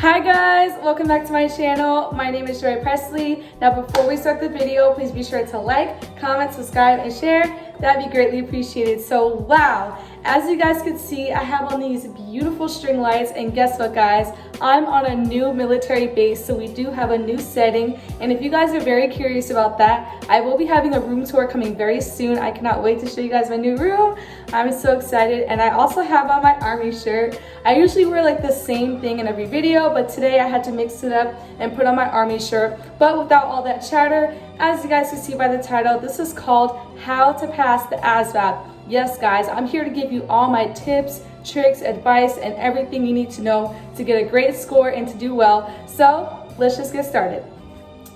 Hi guys, welcome back to my channel. My name is Joy Presley. Now before we start the video, please be sure to like, comment, subscribe, and share. That'd be greatly appreciated. So wow, as you guys can see, I have on these beautiful string lights, and guess what guys? I'm on a new military base, so we do have a new setting. And if you guys are very curious about that, I will be having a room tour coming very soon. I cannot wait to show you guys my new room. I'm so excited. And I also have on my army shirt. I usually wear like the same thing in every video, but today I had to mix it up and put on my army shirt. But without all that chatter, as you guys can see by the title, this is called How to Pass the ASVAB. Yes guys, I'm here to give you all my tips, tricks, advice, and everything you need to know to get a great score and to do well. So let's just get started.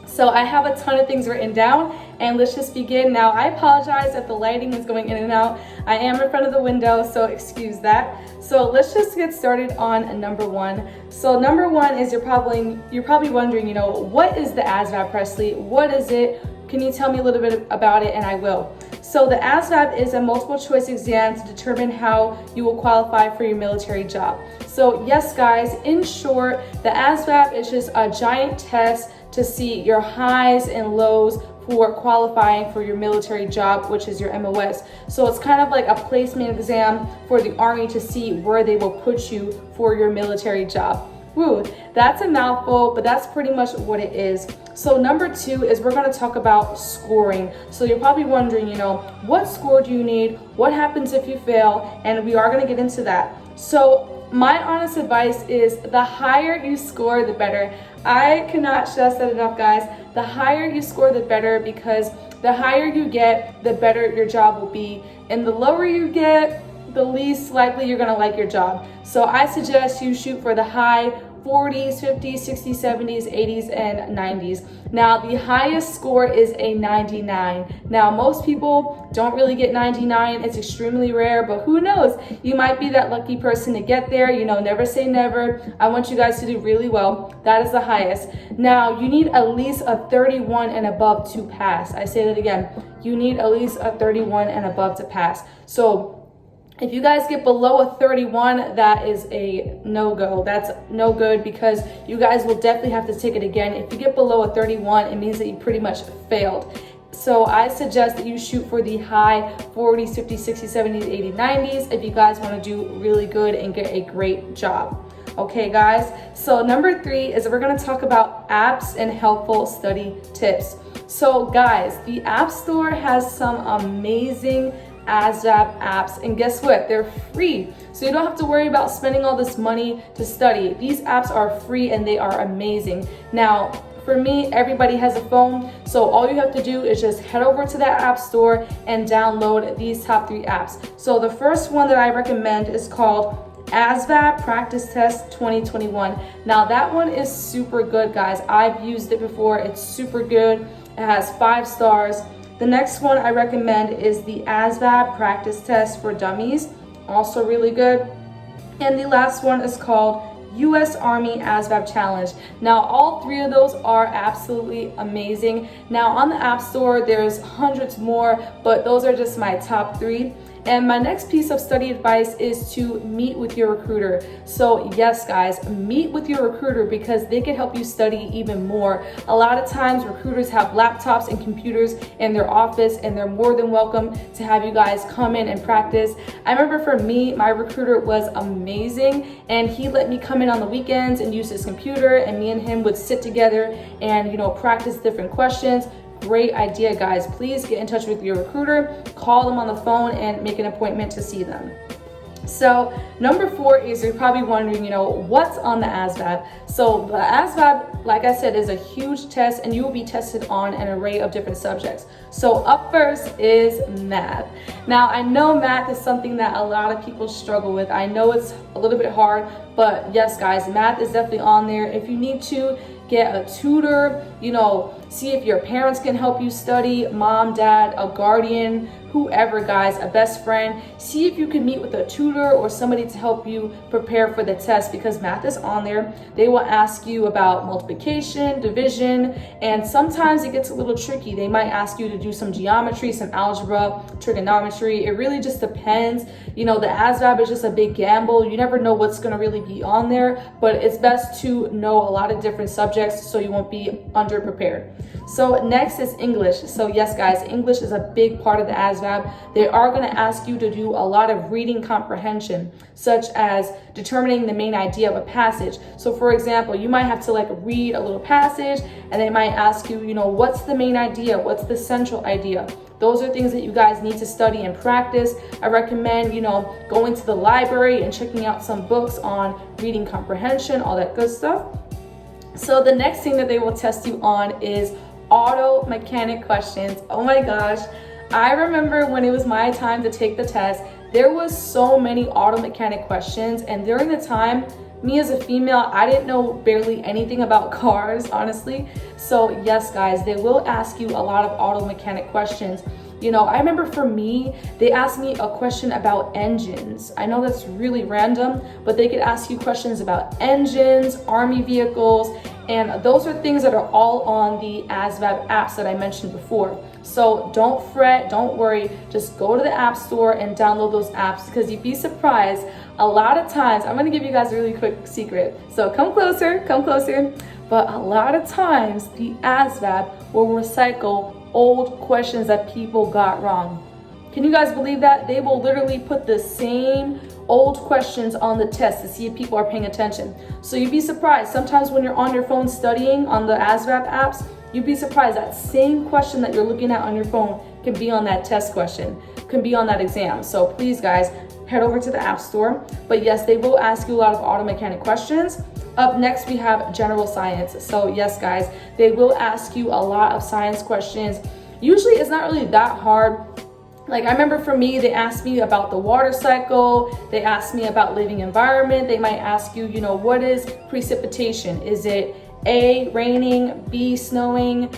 So I have a ton of things written down, and let's just begin. Now I apologize that the lighting is going in and out. I am in front of the window, so excuse that. So let's just get started on number one. So number one is you're probably wondering, what is the ASVAB, Presley? What is it? Can you tell me a little bit about it? And I will. So the ASVAB is a multiple choice exam to determine how you will qualify for your military job. So yes guys, in short, the ASVAB is just a giant test to see your highs and lows for qualifying for your military job, which is your MOS. So it's kind of like a placement exam for the Army to see where they will put you for your military job. Woo, that's a mouthful, but that's pretty much what it is. So number two is we're going to talk about scoring. So you're probably wondering, what score do you need? What happens if you fail? And we are going to get into that. So my honest advice is the higher you score, the better. I cannot stress that enough, guys. The higher you score, the better, because the higher you get, the better your job will be. And the lower you get, the least likely you're gonna like your job. So I suggest you shoot for the high 40s, 50s, 60s, 70s, 80s, and 90s. Now the highest score is a 99. Now most people don't really get 99. It's extremely rare, but who knows? You might be that lucky person to get there. Never say never. I want you guys to do really well. That is the highest. Now you need at least a 31 and above to pass. I say that again. You need at least a 31 and above to pass. So if you guys get below a 31, that is a no-go. That's no good, because you guys will definitely have to take it again. If you get below a 31, it means that you pretty much failed. So I suggest that you shoot for the high 40s, 50s, 60s, 70s, 80s, 90s if you guys want to do really good and get a great job. Okay guys, so number three is we're going to talk about apps and helpful study tips. So guys, the App Store has some amazing ASVAB apps, and guess what? They're free, so you don't have to worry about spending all this money to study. These apps are free and they are amazing. Now for me, everybody has a phone, so all you have to do is just head over to that App Store and download these top three apps. So the first one that I recommend is called ASVAB Practice Test 2021. Now that one is super good, guys. I've used it before. It's super good. It has 5 stars. The next one I recommend is the ASVAB Practice Test for Dummies, also really good. And the last one is called U.S. Army ASVAB Challenge. Now all 3 of those are absolutely amazing. Now on the App Store there's hundreds more, but those are just my top 3. And my next piece of study advice is to meet with your recruiter. So yes guys, meet with your recruiter, because they can help you study even more. A lot of times recruiters have laptops and computers in their office, and they're more than welcome to have you guys come in and practice. I remember for me, my recruiter was amazing, and he let me come in on the weekends and use his computer, and me and him would sit together and practice different questions. Great idea, guys. Please get in touch with your recruiter, call them on the phone, and make an appointment to see them. So number 4 is you're probably wondering, what's on the ASVAB? So the ASVAB, like I said, is a huge test, and you will be tested on an array of different subjects. So up first is math. Now I know math is something that a lot of people struggle with. I know it's a little bit hard, but yes guys, math is definitely on there. If you need to get a tutor, you know, see if your parents can help you study, mom, dad, a guardian, whoever, guys, a best friend. See if you can meet with a tutor or somebody to help you prepare for the test, because math is on there. They will ask you about multiplication, division, and sometimes it gets a little tricky. They might ask you to do some geometry, some algebra, trigonometry. It really just depends. You know, the ASVAB is just a big gamble. You never know what's going to really be on there, but it's best to know a lot of different subjects so you won't be underprepared. So next is English. So yes, guys, English is a big part of the ASVAB. They are going to ask you to do a lot of reading comprehension, such as determining the main idea of a passage. So for example, you might have to like read a little passage and they might ask you, you know, what's the main idea? What's the central idea? Those are things that you guys need to study and practice. I recommend, you know, going to the library and checking out some books on reading comprehension, all that good stuff. So the next thing that they will test you on is auto mechanic questions. Oh my gosh. I remember when it was my time to take the test, there was so many auto mechanic questions. And during the time, me as a female, I didn't know barely anything about cars, honestly. So yes, guys, they will ask you a lot of auto mechanic questions. You know, I remember for me, they asked me a question about engines. I know that's really random, but they could ask you questions about engines, army vehicles, and those are things that are all on the ASVAB apps that I mentioned before. So don't fret, don't worry, just go to the app store and download those apps, because you'd be surprised. A lot of times, I'm gonna give you guys a really quick secret. So come closer, but a lot of times the ASVAB will recycle old questions that people got wrong. Can you guys believe that? They will literally put the same old questions on the test to see if people are paying attention. So you'd be surprised. Sometimes when you're on your phone studying on the ASVAB apps, you'd be surprised that same question that you're looking at on your phone can be on that test question, can be on that exam. So please, guys, head over to the app store. But yes, they will ask you a lot of auto mechanic questions. Up next, we have general science. So yes, guys, they will ask you a lot of science questions. Usually it's not really that hard. Like I remember for me, they asked me about the water cycle. They asked me about living environment. They might ask you, you know, what is precipitation? Is it A, raining, B, snowing,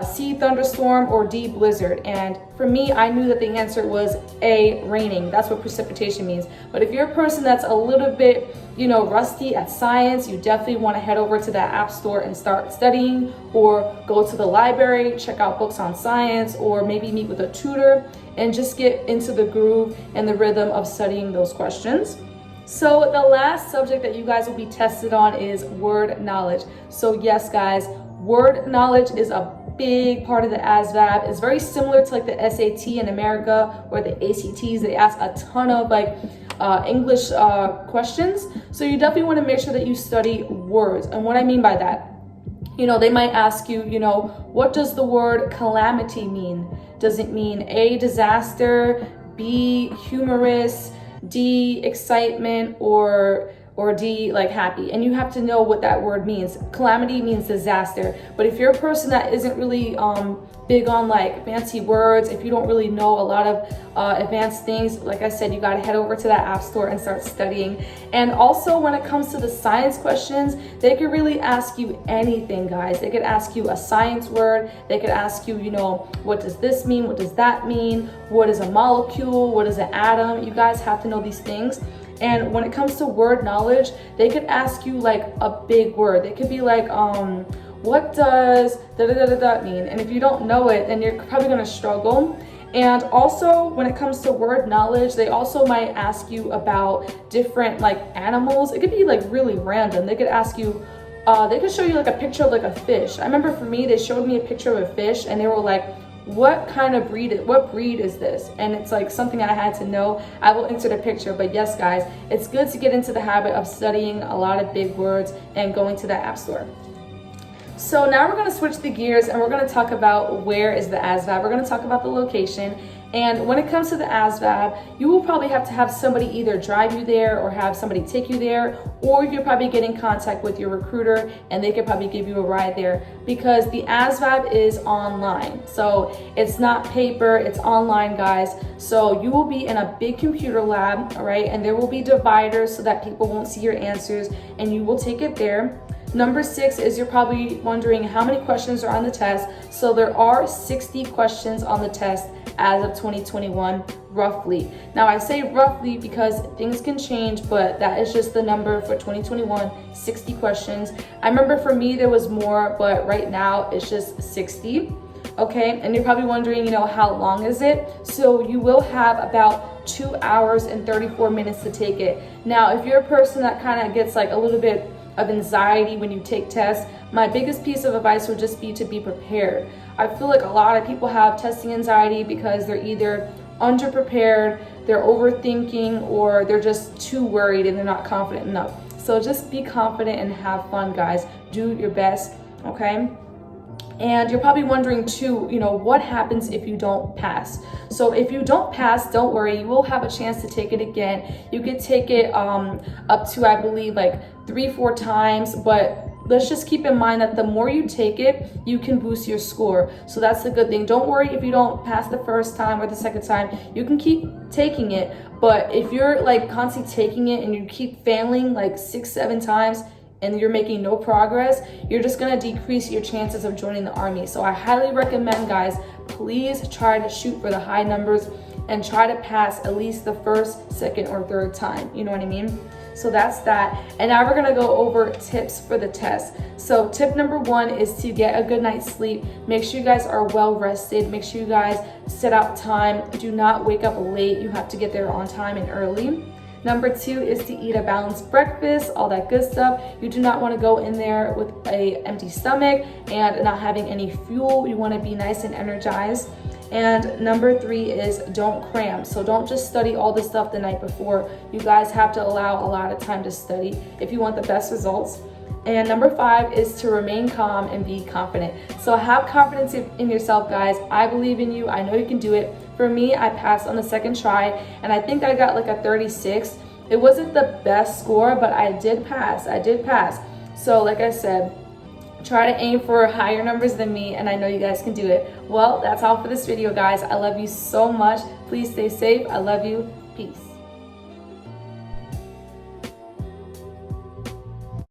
C, thunderstorm, or D, blizzard? And for me, I knew that the answer was A, raining. That's what precipitation means. But if you're a person that's a little bit, you know, rusty at science, you definitely want to head over to that app store and start studying, or go to the library, check out books on science, or maybe meet with a tutor and just get into the groove and the rhythm of studying those questions. So the last subject that you guys will be tested on is word knowledge. So yes, guys, word knowledge is a big part of the ASVAB. It's very similar to like the SAT in America or the ACTs. They ask a ton of like English questions. So you definitely want to make sure that you study words. And what I mean by that, you know, they might ask you, you know, what does the word calamity mean? Does it mean A, disaster, B, humorous, D, excitement, or D, like happy? And you have to know what that word means. Calamity means disaster. But if you're a person that isn't really big on like fancy words, if you don't really know a lot of advanced things, like I said, you got to head over to that app store and start studying. And also when it comes to the science questions, they could really ask you anything, guys. They could ask you a science word. They could ask you, you know, what does this mean? What does that mean? What is a molecule? What is an atom? You guys have to know these things. And when it comes to word knowledge, they could ask you like a big word. They could be like, what does da da da da da mean? And if you don't know it, then you're probably gonna struggle. And also when it comes to word knowledge, they also might ask you about different like animals. It could be like really random. They could ask you, they could show you like a picture of like a fish. I remember for me, they showed me a picture of a fish and they were like, what kind of breed, what breed is this? And it's like something I had to know. I will insert a picture, but yes, guys, it's good to get into the habit of studying a lot of big words and going to that app store. So now we're gonna switch the gears and we're gonna talk about where is the ASVAB. We're gonna talk about the location. And when it comes to the ASVAB, you will probably have to have somebody either drive you there or have somebody take you there, or you'll probably get in contact with your recruiter and they could probably give you a ride there, because the ASVAB is online. So it's not paper, it's online, guys. So you will be in a big computer lab, all right? And there will be dividers so that people won't see your answers, and you will take it there. Number 6 is you're probably wondering how many questions are on the test. So there are 60 questions on the test as of 2021, roughly. Now I say roughly because things can change, but that is just the number for 2021, 60 questions. I remember for me there was more, but right now it's just 60. Okay, and you're probably wondering, how long is it? So you will have about 2 hours and 34 minutes to take it. Now, if you're a person that kind of gets like a little bit of anxiety when you take tests, my biggest piece of advice would just be to be prepared. I feel like a lot of people have testing anxiety because they're either underprepared, they're overthinking, or they're just too worried and they're not confident enough. So just be confident and have fun, guys. Do your best, okay? And you're probably wondering too, what happens if you don't pass? So if you don't pass, don't worry, you will have a chance to take it again. You could take it up to, I believe, like 3-4 times, but let's just keep in mind that the more you take it, you can boost your score. So that's the good thing. Don't worry if you don't pass the first time or the second time. You can keep taking it, but if you're like constantly taking it and you keep failing like 6-7 times, and you're making no progress, you're just gonna decrease your chances of joining the Army. So I highly recommend, guys, please try to shoot for the high numbers and try to pass at least the first, second, or third time. You know what I mean? So that's that. And now we're gonna go over tips for the test. So tip number 1 is to get a good night's sleep. Make sure you guys are well rested. Make sure you guys set out time. Do not wake up late. You have to get there on time and early. Number 2 is to eat a balanced breakfast, all that good stuff. You do not want to go in there with an empty stomach and not having any fuel. You want to be nice and energized. And number 3 is don't cram. So don't just study all the stuff the night before. You guys have to allow a lot of time to study if you want the best results. And number 5 is to remain calm and be confident. So have confidence in yourself, guys. I believe in you. I know you can do it. For me, I passed on the second try, and I think I got like a 36. It wasn't the best score, but I did pass. So like I said, try to aim for higher numbers than me, and I know you guys can do it. Well, that's all for this video, guys. I love you so much. Please stay safe. I love you. Peace.